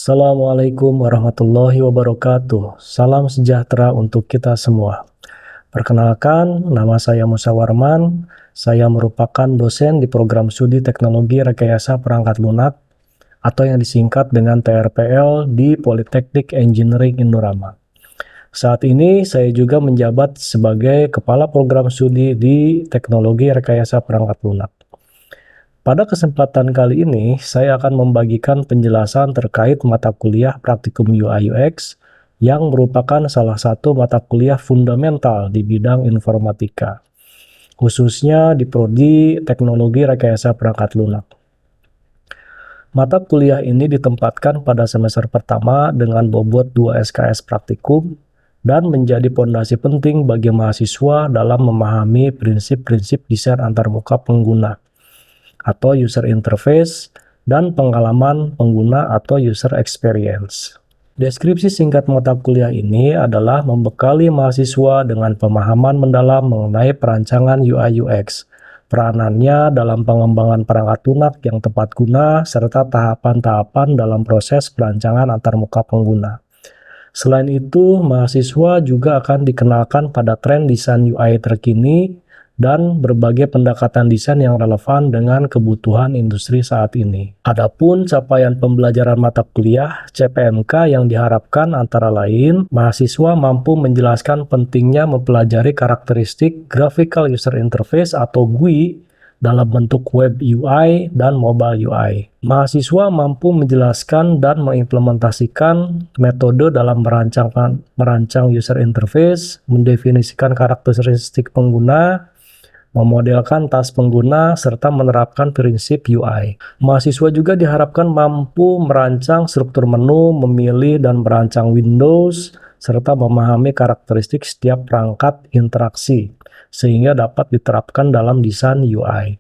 Assalamualaikum warahmatullahi wabarakatuh. Salam sejahtera untuk kita semua. Perkenalkan, nama saya Musa Warman. Saya merupakan dosen di program studi Teknologi Rekayasa Perangkat Lunak atau yang disingkat dengan TRPL di Politeknik Engineering Indorama. Saat ini saya juga menjabat sebagai Kepala Program Studi di Teknologi Rekayasa Perangkat Lunak. Pada kesempatan kali ini, saya akan membagikan penjelasan terkait mata kuliah Praktikum UI UX yang merupakan salah satu mata kuliah fundamental di bidang informatika, khususnya di Prodi Teknologi Rekayasa Perangkat Lunak. Mata kuliah ini ditempatkan pada semester pertama dengan bobot 2 SKS praktikum dan menjadi pondasi penting bagi mahasiswa dalam memahami prinsip-prinsip desain antarmuka pengguna atau user interface, dan pengalaman pengguna atau user experience. Deskripsi singkat mata kuliah ini adalah membekali mahasiswa dengan pemahaman mendalam mengenai perancangan UI UX, peranannya dalam pengembangan perangkat lunak yang tepat guna, serta tahapan-tahapan dalam proses perancangan antarmuka pengguna. Selain itu, mahasiswa juga akan dikenalkan pada tren desain UI terkini dan berbagai pendekatan desain yang relevan dengan kebutuhan industri saat ini. Adapun capaian pembelajaran mata kuliah CPMK yang diharapkan antara lain, mahasiswa mampu menjelaskan pentingnya mempelajari karakteristik Graphical User Interface atau GUI dalam bentuk web UI dan mobile UI. Mahasiswa mampu menjelaskan dan mengimplementasikan metode dalam merancang user interface, mendefinisikan karakteristik pengguna, memodelkan tas pengguna, serta menerapkan prinsip UI. Mahasiswa juga diharapkan mampu merancang struktur menu, memilih dan merancang Windows, serta memahami karakteristik setiap perangkat interaksi, sehingga dapat diterapkan dalam desain UI.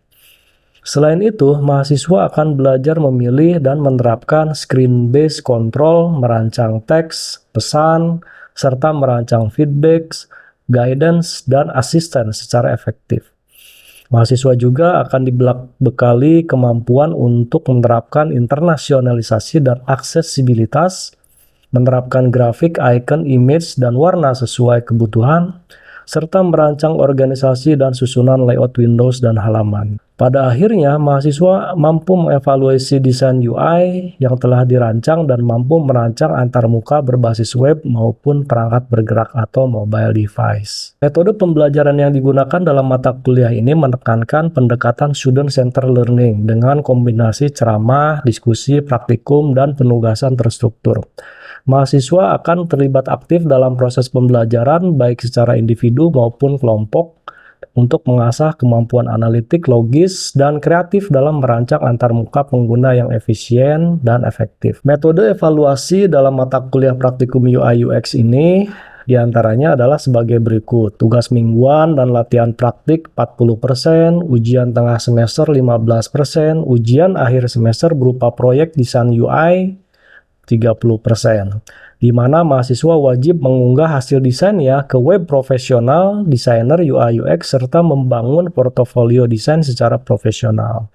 Selain itu, mahasiswa akan belajar memilih dan menerapkan screen-based control, merancang teks, pesan, serta merancang feedback, guidance, dan asisten secara efektif. Mahasiswa juga akan dibekali kemampuan untuk menerapkan internasionalisasi dan aksesibilitas, menerapkan grafik, icon, image, dan warna sesuai kebutuhan, serta merancang organisasi dan susunan layout Windows dan halaman. Pada akhirnya, mahasiswa mampu mengevaluasi desain UI yang telah dirancang dan mampu merancang antarmuka berbasis web maupun perangkat bergerak atau mobile device. Metode pembelajaran yang digunakan dalam mata kuliah ini menekankan pendekatan student-centered learning dengan kombinasi ceramah, diskusi, praktikum, dan penugasan terstruktur. Mahasiswa akan terlibat aktif dalam proses pembelajaran baik secara individu maupun kelompok untuk mengasah kemampuan analitik, logis, dan kreatif dalam merancang antarmuka pengguna yang efisien dan efektif. Metode evaluasi dalam mata kuliah praktikum UI UX ini diantaranya adalah sebagai berikut. Tugas mingguan dan latihan praktik 40%, ujian tengah semester 15%, ujian akhir semester berupa proyek desain UI 30%, di mana mahasiswa wajib mengunggah hasil desainnya ke web profesional, desainer UI UX, serta membangun portofolio desain secara profesional.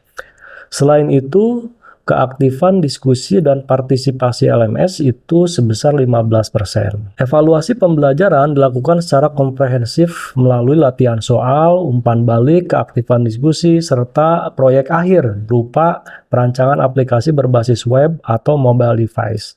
Selain itu, keaktifan diskusi dan partisipasi LMS itu sebesar 15%. Evaluasi pembelajaran dilakukan secara komprehensif melalui latihan soal, umpan balik, keaktifan diskusi, serta proyek akhir berupa perancangan aplikasi berbasis web atau mobile device.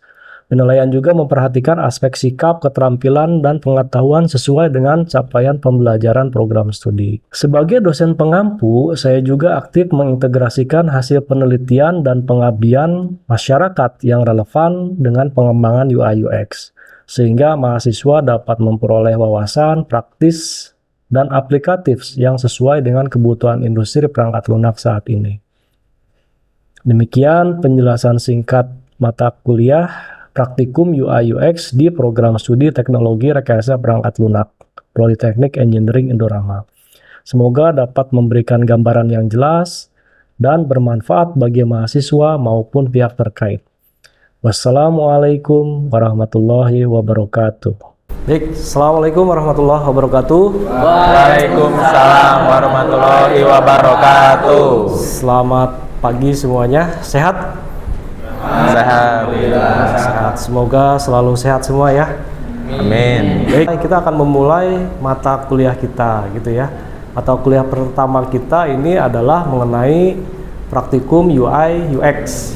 Penilaian juga memperhatikan aspek sikap, keterampilan, dan pengetahuan sesuai dengan capaian pembelajaran program studi. Sebagai dosen pengampu, saya juga aktif mengintegrasikan hasil penelitian dan pengabdian masyarakat yang relevan dengan pengembangan UI UX, sehingga mahasiswa dapat memperoleh wawasan praktis dan aplikatif yang sesuai dengan kebutuhan industri perangkat lunak saat ini. Demikian penjelasan singkat mata kuliah Praktikum UI UX di program studi Teknologi Rekayasa Perangkat Lunak, Politeknik Engineering Indorama. Semoga dapat memberikan gambaran yang jelas dan bermanfaat bagi mahasiswa maupun pihak terkait. Wassalamualaikum warahmatullahi wabarakatuh. Baik, Assalamualaikum warahmatullahi wabarakatuh. Waalaikumsalam warahmatullahi wabarakatuh. Selamat pagi semuanya, sehat? Sehat. Sehat. Semoga selalu sehat semua ya. Amin. Baik, kita akan memulai mata kuliah kita gitu ya. Mata kuliah pertama kita ini adalah mengenai praktikum UI UX.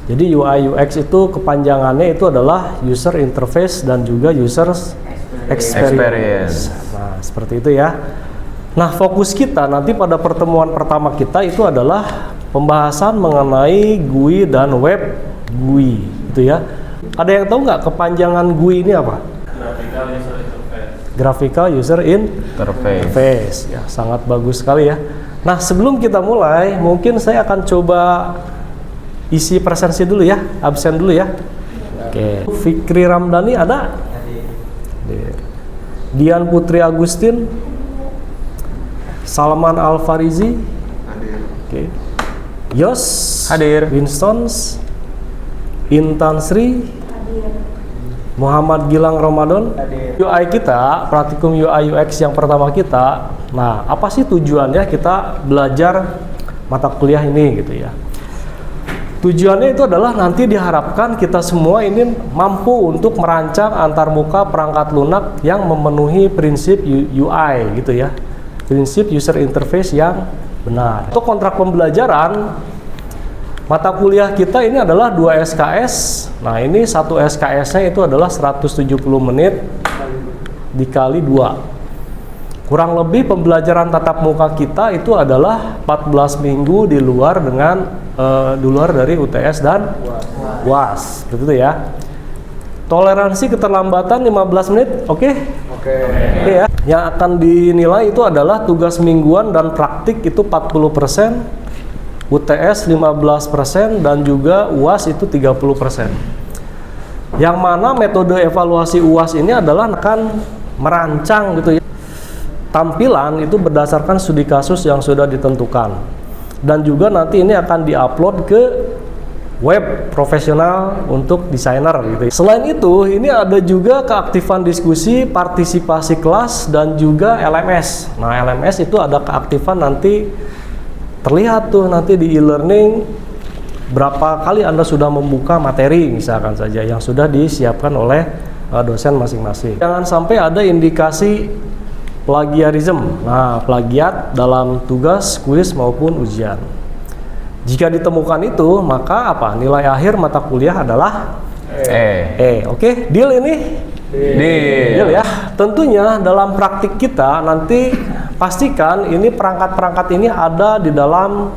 Jadi UI UX itu kepanjangannya itu adalah user interface dan juga user experience. Nah, seperti itu ya. Nah, fokus kita nanti pada pertemuan pertama kita itu adalah pembahasan mengenai GUI dan web GUI gitu ya. Ada yang tahu nggak kepanjangan GUI ini apa? Graphical User Interface. Ya, sangat bagus sekali ya. Nah, sebelum kita mulai, mungkin saya akan coba isi presensi dulu ya, absen dulu ya. Oke. Fikri Ramdhani ada? Dian Putri Agustin, Salman Al-Farizi, oke. Yos Hadir. Winstons, Intan Sri, Muhammad Gilang Ramadan. UI kita, praktikum UI UX yang pertama kita. Nah, apa sih tujuannya kita belajar mata kuliah ini gitu ya? Tujuannya itu adalah nanti diharapkan kita semua ini mampu untuk merancang antarmuka perangkat lunak yang memenuhi prinsip UI gitu ya. Prinsip user interface yang benar. Untuk kontrak pembelajaran mata kuliah kita ini adalah 2 SKS. Nah, ini satu SKS-nya itu adalah 170 menit dikali 2. Kurang lebih pembelajaran tatap muka kita itu adalah 14 minggu di luar dari UTS dan UAS. Begitu ya. Toleransi keterlambatan 15 menit, oke? Oke ya. Yang akan dinilai itu adalah tugas mingguan dan praktik itu 40%, UTS 15% dan juga UAS itu 30%. Yang mana metode evaluasi UAS ini adalah akan merancang gitu ya. Tampilan itu berdasarkan studi kasus yang sudah ditentukan. Dan juga nanti ini akan diupload ke web profesional untuk desainer gitu. Selain itu, ini ada juga keaktifan diskusi, partisipasi kelas dan juga LMS. Nah, LMS itu ada keaktifan nanti terlihat tuh nanti di e-learning berapa kali Anda sudah membuka materi misalkan saja yang sudah disiapkan oleh dosen masing-masing. Jangan sampai ada indikasi plagiarisme. Nah, plagiat dalam tugas, kuis maupun ujian. Jika ditemukan itu, maka apa? Nilai akhir mata kuliah adalah E. Oke, deal ini? Deal ya. Tentunya dalam praktik kita nanti pastikan ini perangkat-perangkat ini ada di dalam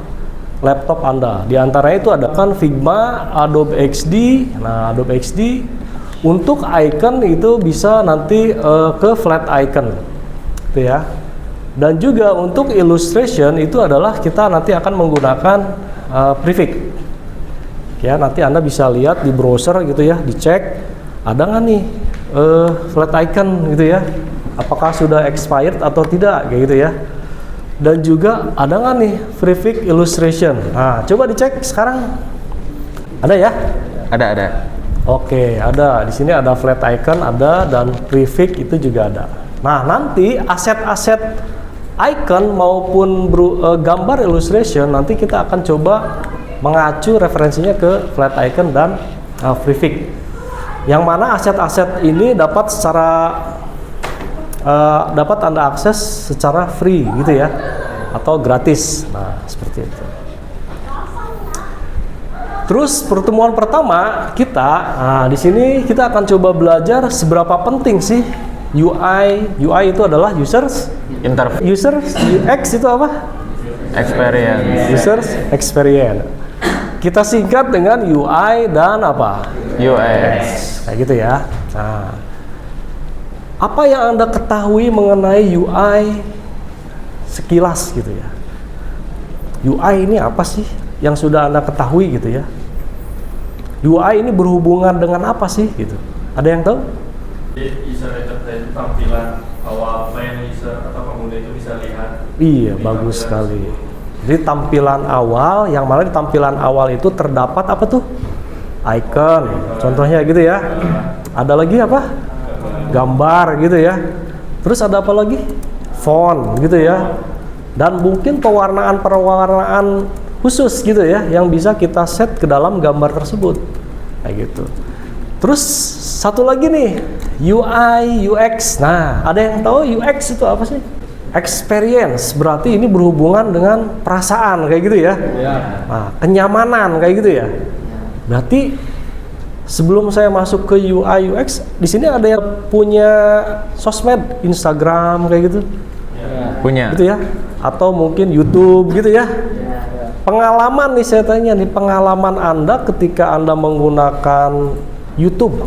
laptop Anda. Di antaranya itu ada kan Figma, Adobe XD. Nah, Adobe XD untuk icon itu bisa nanti ke flat icon. Itu ya. Dan juga untuk illustration itu adalah kita nanti akan menggunakan prefix. Ya, nanti Anda bisa lihat di browser gitu ya, dicek ada nggak nih flat icon gitu ya. Apakah sudah expired atau tidak kayak gitu ya. Dan juga ada nggak nih prefix illustration. Nah, coba dicek sekarang. Ada ya? Ada. Oke, ada. Di sini ada flat icon, ada, dan prefix itu juga ada. Nah, nanti aset-aset icon maupun gambar illustration nanti kita akan coba mengacu referensinya ke flat icon dan prefix. Yang mana aset-aset ini dapat dapat Anda akses secara free gitu ya, atau gratis. Nah, seperti itu. Terus pertemuan pertama kita, di sini kita akan coba belajar seberapa penting sih UI itu adalah user UX itu apa? Experience. User experience. Kita singkat dengan UI dan apa? UX. Kayak gitu ya. Nah, apa yang Anda ketahui mengenai UI sekilas gitu ya? UI ini apa sih yang sudah Anda ketahui gitu ya? UI ini berhubungan dengan apa sih gitu? Ada yang tahu? User interface tampilan awal main user atau pengguna itu bisa lihat. Iya, bagus sekali. Jadi tampilan awal, yang mana di tampilan awal itu terdapat apa tuh? Icon, contohnya gitu ya. Ada lagi apa? Gambar gitu ya. Terus ada apa lagi? Font gitu ya. Dan mungkin pewarnaan khusus gitu ya, yang bisa kita set ke dalam gambar tersebut, kayak gitu. Terus satu lagi nih, UI UX. Nah, ada yang tahu UX itu apa sih? Experience, berarti ini berhubungan dengan perasaan kayak gitu ya. Nah, kenyamanan kayak gitu ya. Berarti sebelum saya masuk ke UI UX, di sini ada yang punya sosmed, Instagram kayak gitu, Punya. gitu ya, atau mungkin YouTube gitu ya. Pengalaman nih saya tanya nih, pengalaman Anda ketika Anda menggunakan YouTube,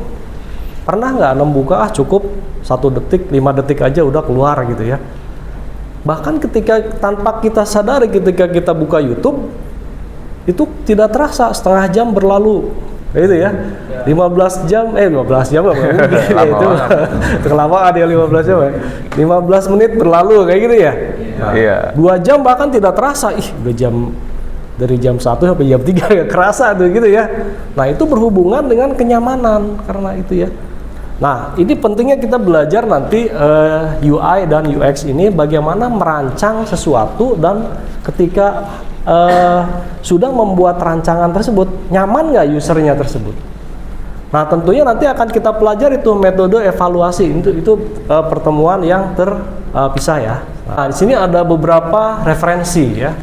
pernah nggak Anda buka cukup 1 detik, 5 detik aja udah keluar gitu ya. Bahkan ketika tanpa kita sadari, ketika kita buka YouTube itu tidak terasa setengah jam berlalu gitu ya. 15 jam apa mungkin ya, itu kelamaan ya 15 jam ya. 15 menit berlalu kayak gitu ya. Iya. 2 jam bahkan tidak terasa, udah dari jam 1 sampai jam 3 ya kerasa tuh gitu ya. Nah, itu berhubungan dengan kenyamanan karena itu ya. Nah, ini pentingnya kita belajar nanti UI dan UX ini bagaimana merancang sesuatu, dan ketika sudah membuat rancangan tersebut, nyaman nggak usernya tersebut. Nah, tentunya nanti akan kita pelajari itu metode evaluasi, itu pertemuan yang terpisah ya. Nah, di sini ada beberapa referensi ya.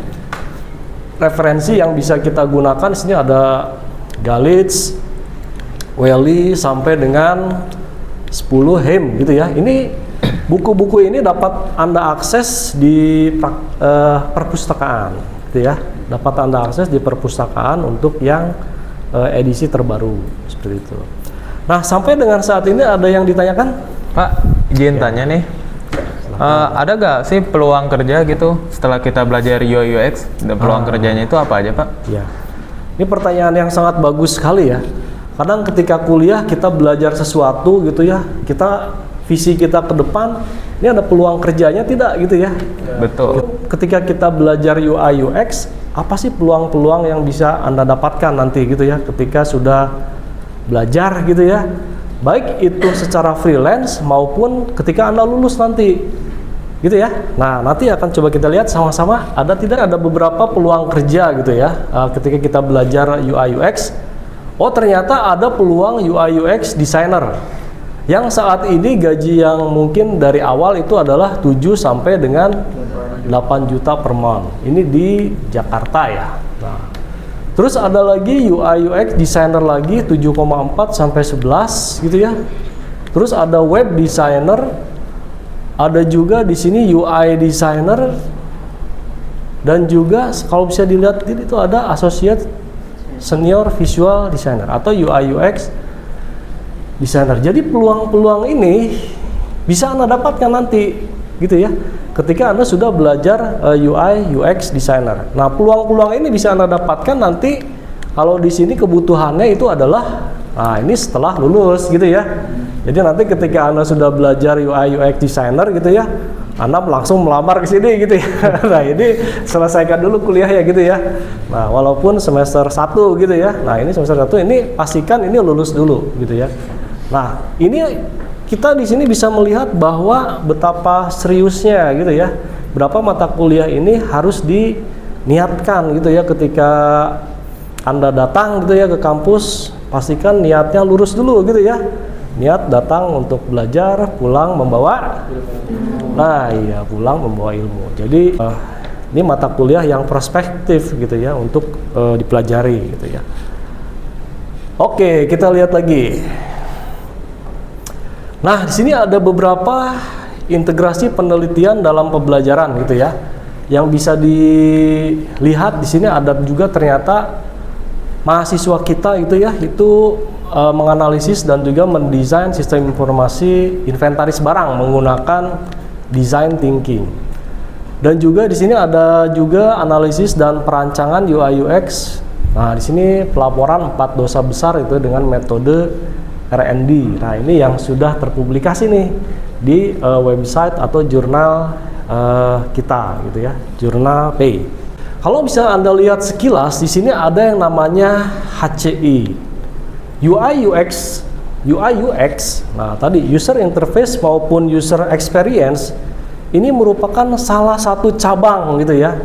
Referensi yang bisa kita gunakan di sini ada Galitz, Welly sampai dengan 10 Hem gitu ya. Ini buku-buku ini dapat Anda akses di perpustakaan gitu ya. Dapat Anda akses di perpustakaan untuk yang edisi terbaru seperti itu. Nah, sampai dengan saat ini ada yang ditanyakan? Pak, izin tanya nih. Ada gak sih peluang kerja gitu setelah kita belajar UI UX? Peluang kerjanya itu apa aja, Pak? Ya. Ini pertanyaan yang sangat bagus sekali ya. Kadang ketika kuliah kita belajar sesuatu gitu ya, visi kita ke depan, ini ada peluang kerjanya tidak gitu ya. Betul. Ketika kita belajar UI UX, apa sih peluang-peluang yang bisa Anda dapatkan nanti gitu ya ketika sudah belajar gitu ya. Baik itu secara freelance maupun ketika Anda lulus nanti. Gitu ya. Nah, nanti akan coba kita lihat sama-sama ada beberapa peluang kerja gitu ya ketika kita belajar UI UX. Oh, ternyata ada peluang UI UX designer yang saat ini gaji yang mungkin dari awal itu adalah 7 sampai dengan 8 juta per month. Ini di Jakarta ya. Nah, terus ada lagi UI UX designer lagi 7,4 sampai 11 gitu ya. Terus ada web designer, ada juga di sini UI designer, dan juga kalau bisa dilihat itu ada associate senior visual designer atau UI UX designer. Jadi peluang-peluang ini bisa Anda dapatkan nanti gitu ya ketika Anda sudah belajar UI UX designer. Nah, peluang-peluang ini bisa Anda dapatkan nanti kalau di sini kebutuhannya itu adalah ini setelah lulus gitu ya. Jadi nanti ketika Anda sudah belajar UI UX designer gitu ya, Anda langsung melamar ke sini gitu ya. Nah, ini selesaikan dulu kuliah ya gitu ya. Nah, walaupun semester 1 gitu ya. Nah, ini semester 1 ini pastikan ini lulus dulu gitu ya. Nah, ini kita di sini bisa melihat bahwa betapa seriusnya gitu ya. Berapa mata kuliah ini harus diniatkan gitu ya ketika Anda datang gitu ya ke kampus, pastikan niatnya lurus dulu gitu ya. Niat datang untuk belajar, pulang membawa pulang membawa ilmu. Jadi ini mata kuliah yang prospektif gitu ya untuk dipelajari gitu ya. Oke, kita lihat lagi. Nah, di sini ada beberapa integrasi penelitian dalam pembelajaran gitu ya. Yang bisa dilihat di sini ada juga ternyata mahasiswa kita itu ya, itu menganalisis dan juga mendesain sistem informasi inventaris barang menggunakan design thinking. Dan juga di sini ada juga analisis dan perancangan UI UX. Nah, di sini pelaporan 4 dosa besar itu dengan metode R&D. Nah, ini yang sudah terpublikasi nih di website atau jurnal kita gitu ya, jurnal Pay. Kalau bisa Anda lihat sekilas di sini ada yang namanya HCI. UI UX. Nah, tadi user interface maupun user experience ini merupakan salah satu cabang gitu ya.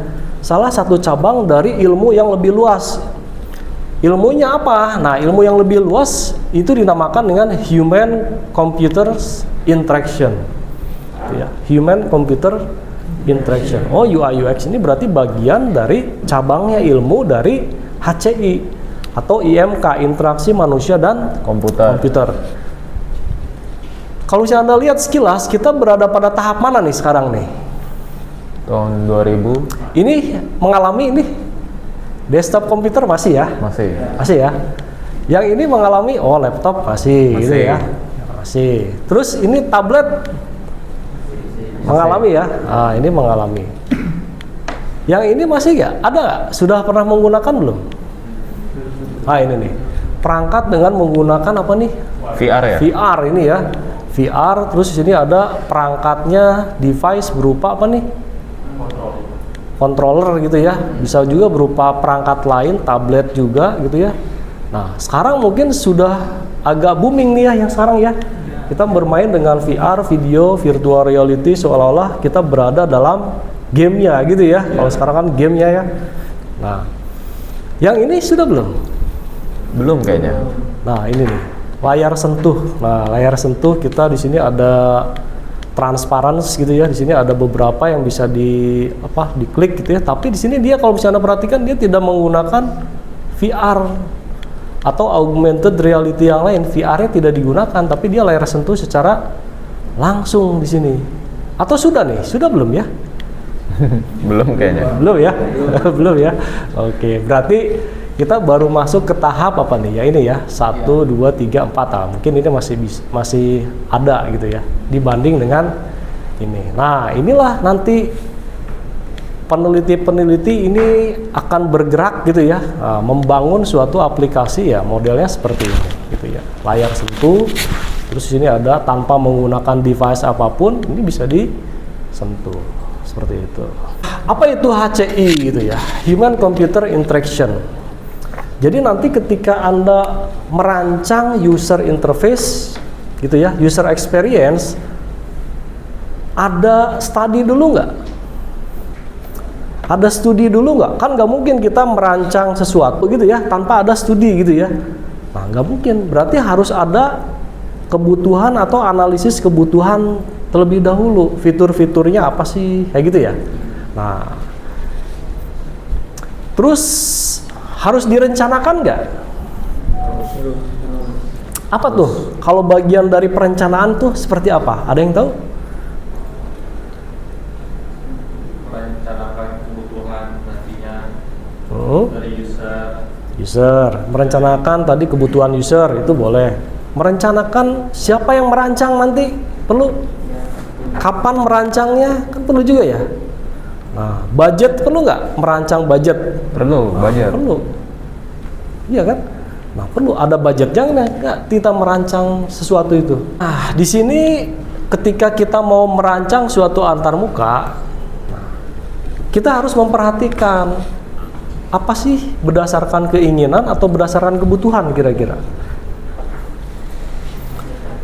salah satu cabang dari ilmu yang lebih luas. Ilmunya apa? Nah, ilmu yang lebih luas itu dinamakan dengan human computer interaction. Ya, human computer interaction. Oh, UI UX ini berarti bagian dari cabangnya ilmu dari HCI atau IMK, interaksi manusia dan komputer. Kalau misalnya Anda lihat sekilas, kita berada pada tahap mana nih sekarang nih? Tahun 2000 Ini mengalami ini desktop komputer masih ya? Masih ya. Yang ini mengalami laptop masih gitu ya. Masih. Terus ini tablet mengalami ya. Ah, ini mengalami. Yang ini masih nggak? Ada nggak? Sudah pernah menggunakan belum? Ah, ini nih. Perangkat dengan menggunakan apa nih? VR ya? VR ini ya. VR, terus di sini ada perangkatnya, device berupa apa nih? Controller gitu ya. Bisa juga berupa perangkat lain, tablet juga gitu ya. Nah, sekarang mungkin sudah agak booming nih ya yang sekarang ya. Kita bermain dengan VR, video, virtual reality, seolah-olah kita berada dalam gamenya gitu ya. Kalau sekarang kan gamenya ya. Nah, yang ini sudah belum? Belum kayaknya. Nah, ini nih, layar sentuh. Nah, layar sentuh kita di sini ada transparansi gitu ya. Di sini ada beberapa yang bisa diklik gitu ya. Tapi di sini dia kalau misalnya perhatikan dia tidak menggunakan VR atau augmented reality yang lain. VR-nya tidak digunakan, tapi dia layar sentuh secara langsung di sini. Atau sudah nih? Sudah belum ya? Belum kayaknya. Belum ya? Belum ya? Oke, berarti kita baru masuk ke tahap apa nih? Ya ini ya, 1, 2, 3, 4 tahun. Mungkin ini masih ada gitu ya, dibanding dengan ini. Nah, inilah nanti peneliti-peneliti ini akan bergerak gitu ya, membangun suatu aplikasi ya, modelnya seperti ini gitu ya. Layar sentuh, terus di sini ada tanpa menggunakan device apapun, ini bisa disentuh seperti itu. Apa itu HCI gitu ya? Human Computer Interaction. Jadi nanti ketika Anda merancang user interface gitu ya, user experience, ada study dulu nggak? Ada studi dulu nggak? Kan nggak mungkin kita merancang sesuatu gitu ya tanpa ada studi gitu ya. Nah, nggak mungkin. Berarti harus ada kebutuhan atau analisis kebutuhan terlebih dahulu. Fitur-fiturnya apa sih? Kayak gitu ya. Nah, terus harus direncanakan nggak? Apa tuh? Kalau bagian dari perencanaan tuh seperti apa? Ada yang tahu? Merencanakan kebutuhan nantinya dari User. Merencanakan tadi kebutuhan user itu boleh. Merencanakan siapa yang merancang nanti perlu. Kapan merancangnya kan perlu juga ya. Nah, budget perlu nggak merancang budget? Perlu, budget. Perlu. Iya kan? Nah, perlu ada budgetnya nggak kita merancang sesuatu itu. Nah, di sini ketika kita mau merancang suatu antarmuka, kita harus memperhatikan apa sih berdasarkan keinginan atau berdasarkan kebutuhan kira-kira.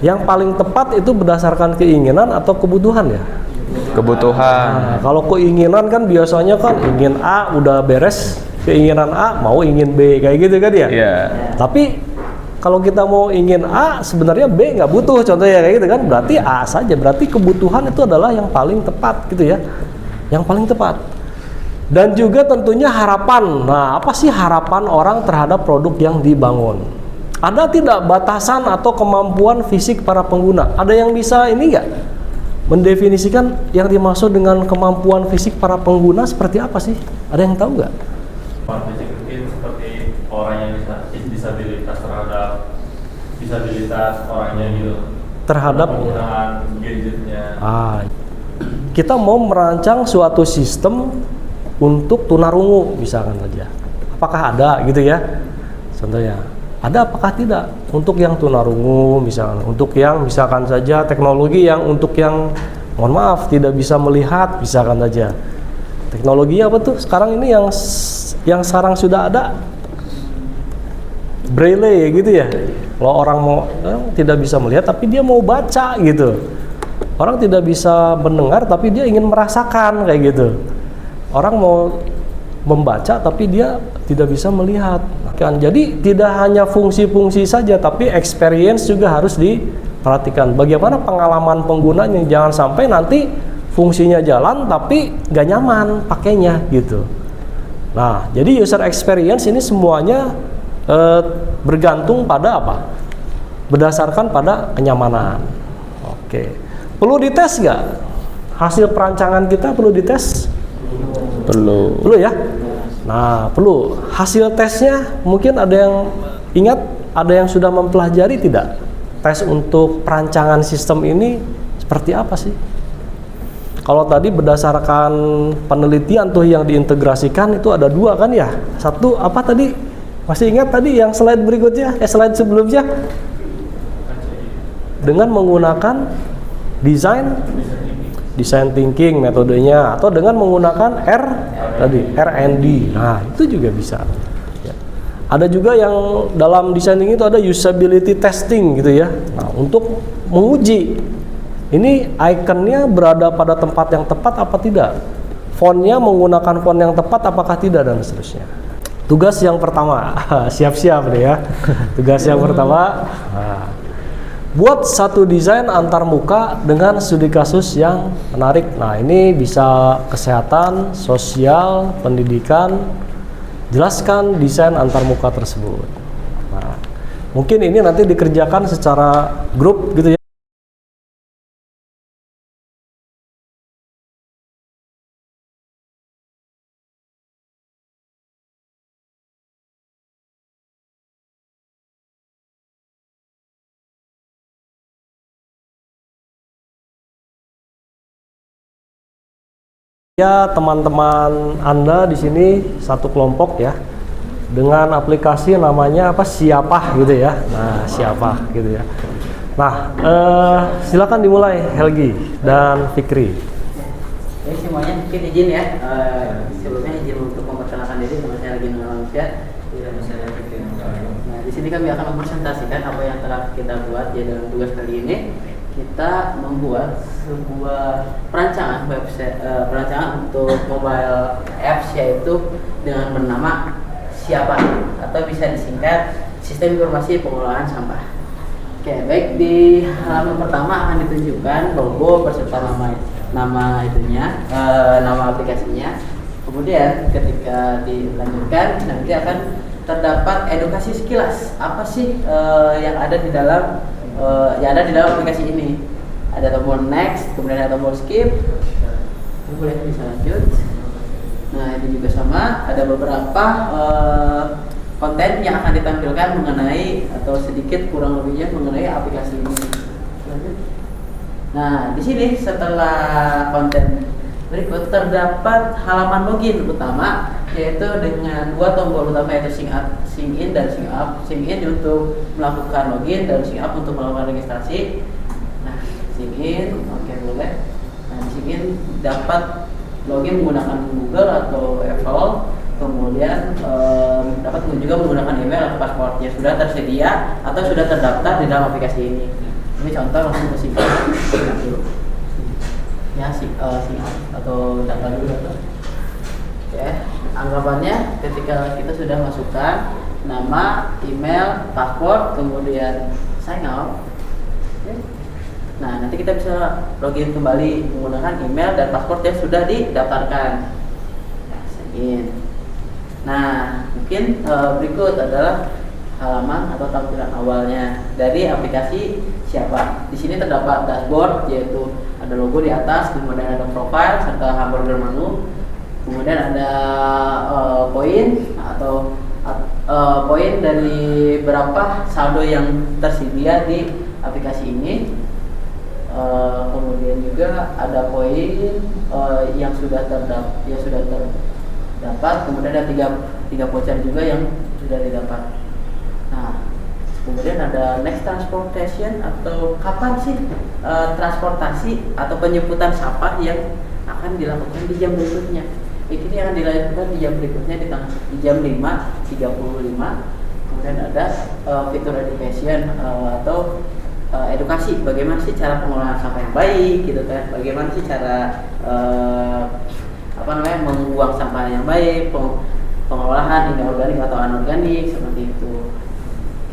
Yang paling tepat itu berdasarkan keinginan atau kebutuhan ya? Kebutuhan. Nah, kalau keinginan kan biasanya kan ingin A udah beres, keinginan A mau ingin B kayak gitu kan ya? Iya. Tapi kalau kita mau ingin A sebenarnya B nggak butuh contohnya kayak gitu kan? Berarti A saja. Berarti kebutuhan itu adalah yang paling tepat gitu ya? Yang paling tepat. Dan juga tentunya harapan. Nah, apa sih harapan orang terhadap produk yang dibangun? Ada tidak batasan atau kemampuan fisik para pengguna? Ada yang bisa ini nggak? Mendefinisikan yang dimaksud dengan kemampuan fisik para pengguna seperti apa sih? Ada yang tahu nggak? fisik mungkin seperti orang yang disabilitas terhadap disabilitas orangnya gitu. Terhadap penggunaan gadgetnya. Kita mau merancang suatu sistem untuk tunarungu misalkan saja. Apakah ada gitu ya? Contohnya. Ada apakah tidak untuk yang tunarungu misalkan, untuk yang misalkan saja teknologi yang untuk yang mohon maaf tidak bisa melihat misalkan saja. Teknologi apa tuh sekarang ini yang sekarang sudah ada braille gitu ya. Kalau orang tidak bisa melihat tapi dia mau baca gitu. Orang tidak bisa mendengar tapi dia ingin merasakan kayak gitu. Orang mau membaca tapi dia tidak bisa melihat kan. Jadi tidak hanya fungsi-fungsi saja tapi experience juga harus diperhatikan. Bagaimana pengalaman penggunanya, jangan sampai nanti fungsinya jalan tapi nggak nyaman pakainya gitu. Nah, jadi user experience ini semuanya bergantung pada apa? Berdasarkan pada kenyamanan. Oke, perlu dites nggak? Hasil perancangan kita perlu dites? Perlu ya. Nah, perlu. Hasil tesnya mungkin ada yang ingat, ada yang sudah mempelajari tidak? Tes untuk perancangan sistem ini seperti apa sih? Kalau tadi berdasarkan penelitian tuh yang diintegrasikan itu ada 2 kan ya? Satu apa tadi? Masih ingat tadi yang slide berikutnya? Slide sebelumnya? Dengan menggunakan design thinking metodenya, atau dengan menggunakan R&D. Nah, itu juga bisa. Ya. Ada juga yang dalam design thinking itu ada usability testing gitu ya. Nah, untuk menguji ini ikonnya berada pada tempat yang tepat apa tidak, fontnya menggunakan font yang tepat apakah tidak, dan seterusnya. Tugas yang pertama, siap-siap deh ya. Tugas yang pertama, buat satu desain antar muka dengan studi kasus yang menarik. Nah, ini bisa kesehatan, sosial, pendidikan. Jelaskan desain antar muka tersebut. Nah, mungkin ini nanti dikerjakan secara grup gitu ya. Ya, teman-teman Anda di sini satu kelompok ya, dengan aplikasi namanya apa, Siapah gitu ya. Nah, Siapah gitu ya. Nah, silakan dimulai Helgi dan Fikri. Jadi semuanya mungkin izin ya, sebelumnya izin untuk memperkenalkan diri. Nama saya Helgi Manusia. Nah, di sini kami akan mempresentasikan apa yang telah kita buat ya dalam tugas kali ini. Kita membuat sebuah perancangan website, perancangan untuk mobile apps, yaitu dengan bernama Siapah atau bisa disingkat Sistem Informasi Pengelolaan Sampah. Oke, baik, di halaman pertama akan ditunjukkan logo beserta nama itunya, nama aplikasinya. Kemudian ketika dilanjutkan nanti akan terdapat edukasi sekilas apa sih yang ada di dalam aplikasi ini. Ada tombol next, kemudian ada tombol skip. Ini boleh bisa lanjut. Nah, ini juga sama, ada beberapa konten yang akan ditampilkan mengenai atau sedikit kurang lebihnya mengenai aplikasi ini. Nah, di sini setelah konten berikut terdapat halaman login utama, yaitu dengan 2 tombol utama, yaitu sign in dan sign up. Sign in untuk melakukan login dan sign up untuk melakukan registrasi. Nah, sign in, oke, boleh. Nah, di sign in dapat login menggunakan Google atau Apple, kemudian dapat juga menggunakan email atau passwordnya sudah tersedia atau sudah terdaftar di dalam aplikasi ini. Ini contoh, langsung ke sign in. Ya, sign atau data dulu data. Ya, anggapannya ketika kita sudah masukkan nama, email, password, kemudian sign out. Ya. Nah, nanti kita bisa login kembali menggunakan email dan password yang sudah didaftarkan. Ya, sign in. Nah, mungkin berikut adalah halaman atau tampilan awalnya dari aplikasi Siapah. Di sini terdapat dashboard, yaitu ada logo di atas, kemudian ada profile serta hamburger menu, kemudian ada poin atau poin dari berapa saldo yang tersedia di aplikasi ini. Kemudian juga ada poin yang sudah terdapat, kemudian ada tiga voucher juga yang sudah didapat. Nah, kemudian ada next transportation, atau kapan sih transportasi atau penjemputan sampah yang akan dilakukan di jam berikutnya. Ini akan dilakukan di jam berikutnya di jam 5.35. Kemudian ada fitur education atau edukasi, bagaimana sih cara pengelolaan sampah yang baik gitu kan, bagaimana sih cara membuang sampah yang baik, pengolahan inorganik atau anorganik seperti itu.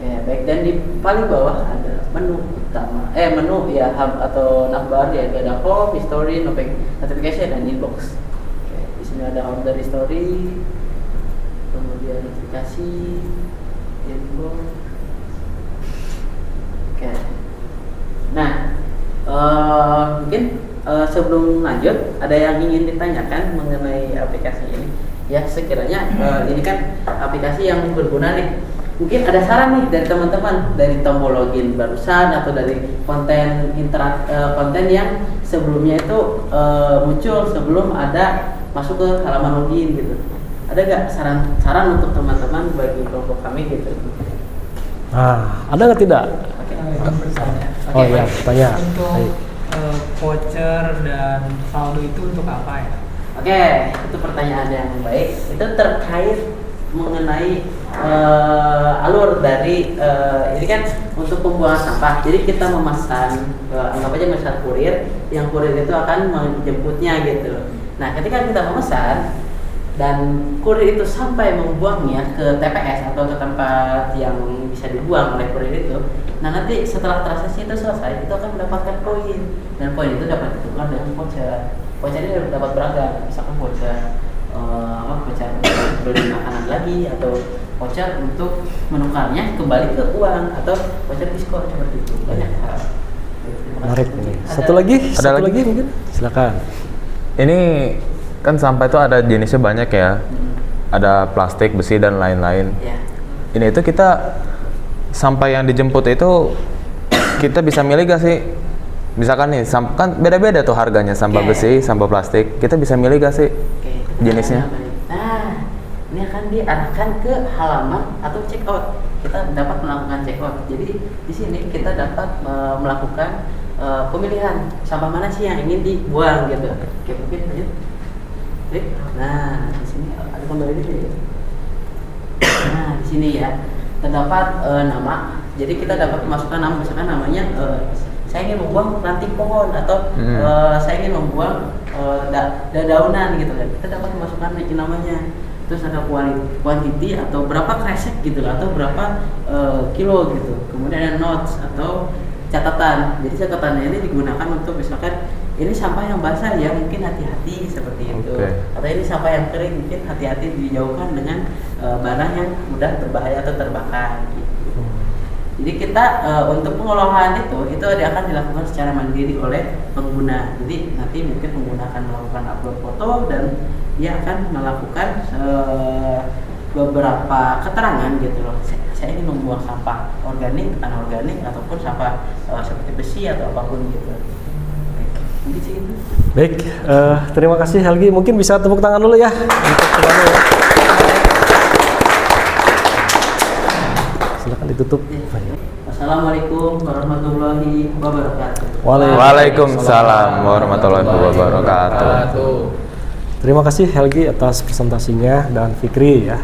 Oke, baik. Dan di paling bawah ada menu utama, menu ya hub atau navbar, yaitu ada home, history, notification, dan inbox. Oke, di sini ada order history, kemudian notifikasi, inbox. Oke. Nah, mungkin sebelum lanjut ada yang ingin ditanyakan mengenai aplikasi ini. Ya, sekiranya ini kan aplikasi yang berguna nih. Mungkin ada saran nih dari teman-teman dari tombol login barusan atau dari konten konten yang sebelumnya itu muncul sebelum ada masuk ke halaman login gitu. Ada nggak saran untuk teman-teman bagi kelompok kami gitu? Ada nggak tidak? Oh iya, tanya. Untuk voucher dan saldo itu untuk apa ya? Oke, itu pertanyaan yang baik. Itu terkait mengenai alur dari ini kan untuk pembuangan sampah. Jadi kita memesan, anggap aja memesan kurir, yang kurir itu akan menjemputnya gitu. Nah, ketika kita memesan dan kurir itu sampai membuangnya ke TPS atau ke tempat yang bisa dibuang oleh kurir itu, nah nanti setelah transaksi itu selesai, itu akan mendapatkan poin, dan poin itu dapat ditukar dengan voucher. Voucher ini dapat beragam, misalkan voucher voucher beli makanan lagi, atau voucher untuk menukarnya kembali ke uang, atau voucher diskon seperti itu. Banyak hal. Menarik ini. Satu lagi mungkin. Silakan. Ini kan sampah itu ada jenisnya banyak ya. Ada plastik, besi, dan lain-lain. Ya. Ini itu kita sampah yang dijemput itu kita bisa milih gak sih? Misalkan nih, kan beda-beda tuh harganya, sampah besi, sampah plastik. Kita bisa milih gak sih jenisnya? Nah, ini akan diarahkan ke halaman atau check out. Kita dapat melakukan check out. Jadi di sini kita dapat melakukan pemilihan sampah mana sih yang ingin dibuang gitu. Oke, mungkin lanjut. Nah, di sini ada kembali ini. Nah, di sini ya terdapat nama. Jadi kita dapat memasukkan nama, misalkan namanya saya ingin membuang ranting pohon, atau saya ingin membuang dedaunan gitu kan. Kita dapat memasukkan namanya. Terus ada quantity atau berapa kresek gitu, atau berapa kilo gitu. Kemudian ada notes atau catatan. Jadi catatannya ini digunakan untuk misalkan ini sampah yang basah ya mungkin hati-hati seperti itu. Atau ini sampah yang kering mungkin hati-hati dijauhkan dengan barang yang mudah berbahaya atau terbakar gitu. Jadi kita untuk pengolahan itu akan dilakukan secara mandiri oleh pengguna. Jadi nanti mungkin pengguna akan melakukan upload foto, dan dia akan melakukan beberapa keterangan gitu loh. Saya ingin membuang sampah organik, anorganik, ataupun sampah seperti besi atau apapun gitu. Mungkin sih itu. Baik, terima kasih Helgi. Mungkin bisa tepuk tangan dulu ya. Silakan ditutup. Assalamualaikum warahmatullahi wabarakatuh. Waalaikumsalam warahmatullahi wabarakatuh. Terima kasih Helgi atas presentasinya, dan Fikri ya.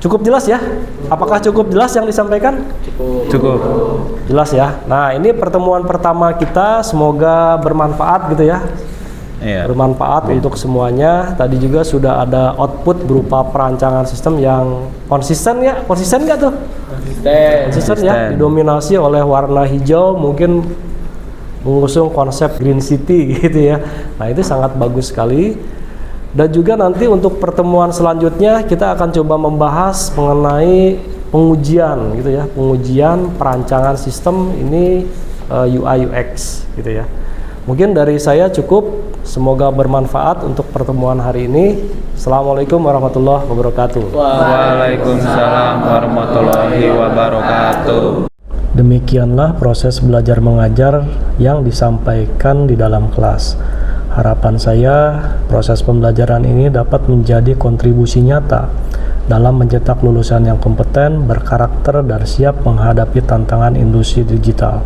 Cukup jelas ya? Apakah cukup jelas yang disampaikan? Cukup. Jelas ya. Nah, ini pertemuan pertama kita, semoga bermanfaat gitu ya. Iya. Bermanfaat untuk semuanya. Tadi juga sudah ada output berupa perancangan sistem yang konsisten ya. Konsisten nggak tuh? Konsisten ya. Didominasi oleh warna hijau, mungkin mengusung konsep Green City gitu ya. Nah, itu sangat bagus sekali. Dan juga nanti untuk pertemuan selanjutnya kita akan coba membahas mengenai pengujian gitu ya. Pengujian perancangan sistem ini UI UX gitu ya. Mungkin dari saya cukup. Semoga bermanfaat untuk pertemuan hari ini. Assalamualaikum warahmatullahi wabarakatuh. Waalaikumsalam warahmatullahi wabarakatuh. Demikianlah proses belajar mengajar yang disampaikan di dalam kelas. Harapan saya, proses pembelajaran ini dapat menjadi kontribusi nyata dalam mencetak lulusan yang kompeten, berkarakter, dan siap menghadapi tantangan industri digital.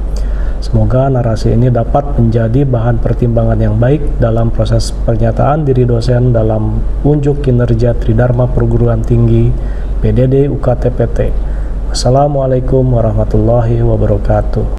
Semoga narasi ini dapat menjadi bahan pertimbangan yang baik dalam proses pernyataan diri dosen dalam unjuk kinerja Tridharma Perguruan Tinggi PDD UKT PT. Wassalamualaikum warahmatullahi wabarakatuh.